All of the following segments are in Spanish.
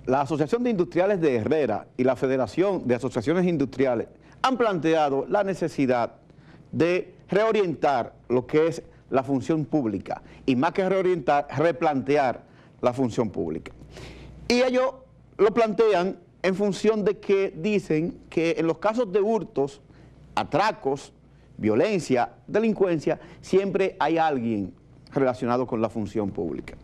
la Asociación de Industriales de Herrera y la Federación de Asociaciones Industriales han planteado la necesidad de reorientar lo que es la función pública y más que reorientar, replantear la función pública. Y ellos lo plantean en función de que dicen que en los casos de hurtos, atracos, violencia, delincuencia, siempre hay alguien relacionado con la función pública.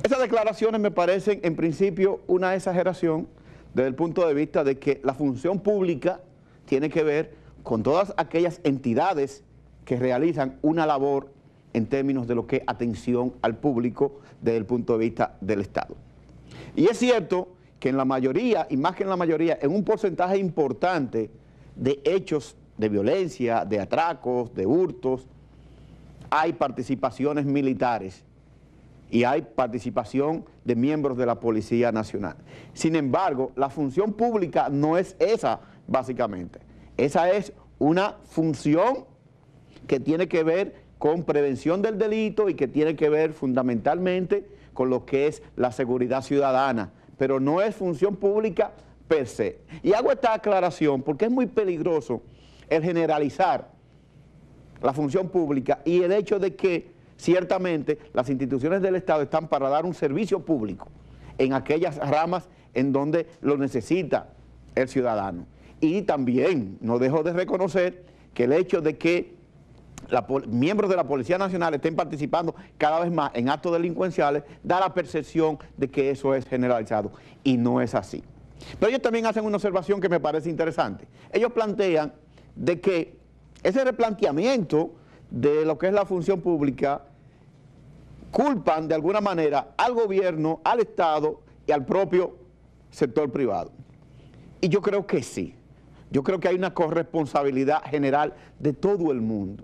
Esas declaraciones me parecen en principio una exageración desde el punto de vista de que la función pública tiene que ver con todas aquellas entidades que realizan una labor en términos de lo que es atención al público desde el punto de vista del Estado. Y es cierto que en la mayoría, y más que en la mayoría, en un porcentaje importante de hechos de violencia, de atracos, de hurtos, hay participaciones militares y hay participación de miembros de la Policía Nacional. Sin embargo, la función pública no es esa, básicamente. Esa es una función que tiene que ver con prevención del delito y que tiene que ver fundamentalmente con lo que es la seguridad ciudadana, pero no es función pública per se. Y hago esta aclaración porque es muy peligroso el generalizar la función pública y el hecho de que ciertamente las instituciones del Estado están para dar un servicio público en aquellas ramas en donde lo necesita el ciudadano. Y también no dejo de reconocer que el hecho de que miembros de la Policía Nacional estén participando cada vez más en actos delincuenciales da la percepción de que eso es generalizado y no es así. Pero ellos también hacen una observación que me parece interesante. Ellos plantean de que ese replanteamiento de lo que es la función pública culpan de alguna manera al gobierno, al Estado y al propio sector privado. Y yo creo que sí. Yo creo que hay una corresponsabilidad general de todo el mundo.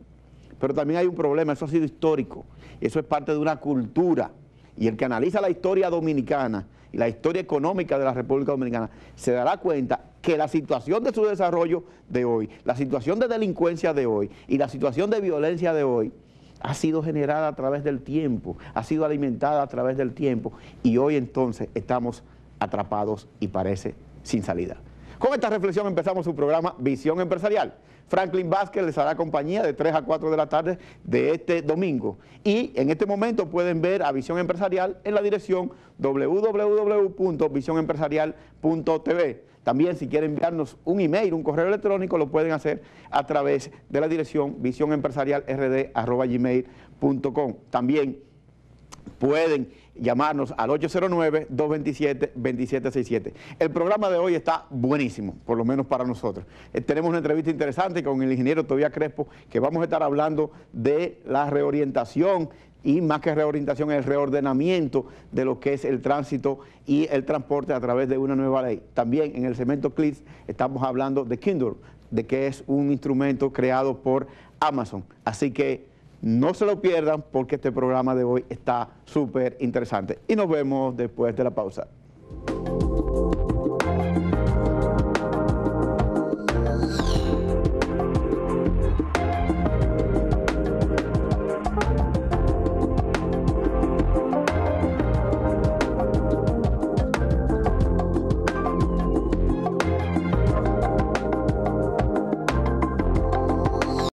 Pero también hay un problema, eso ha sido histórico. Eso es parte de una cultura. Y el que analiza la historia dominicana y la historia económica de la República Dominicana se dará cuenta que la situación de su desarrollo de hoy, la situación de delincuencia de hoy y la situación de violencia de hoy ha sido generada a través del tiempo, ha sido alimentada a través del tiempo y hoy entonces estamos atrapados y parece sin salida. Con esta reflexión empezamos su programa Visión Empresarial. Franklin Vázquez les hará compañía de 3 a 4 de la tarde de este domingo. Y en este momento pueden ver a Visión Empresarial en la dirección www.visionempresarial.tv. También si quieren enviarnos un email, un correo electrónico, lo pueden hacer a través de la dirección visionempresarialrd@gmail.com. También pueden llamarnos al 809-227-2767. El programa de hoy está buenísimo, por lo menos para nosotros. Tenemos una entrevista interesante con el ingeniero Tobías Crespo, que vamos a estar hablando de la reorientación y más que reorientación, el reordenamiento de lo que es el tránsito y el transporte a través de una nueva ley. También en el segmento CLIPS estamos hablando de Kindle, de que es un instrumento creado por Amazon. Así que no se lo pierdan porque este programa de hoy está súper interesante. Y nos vemos después de la pausa.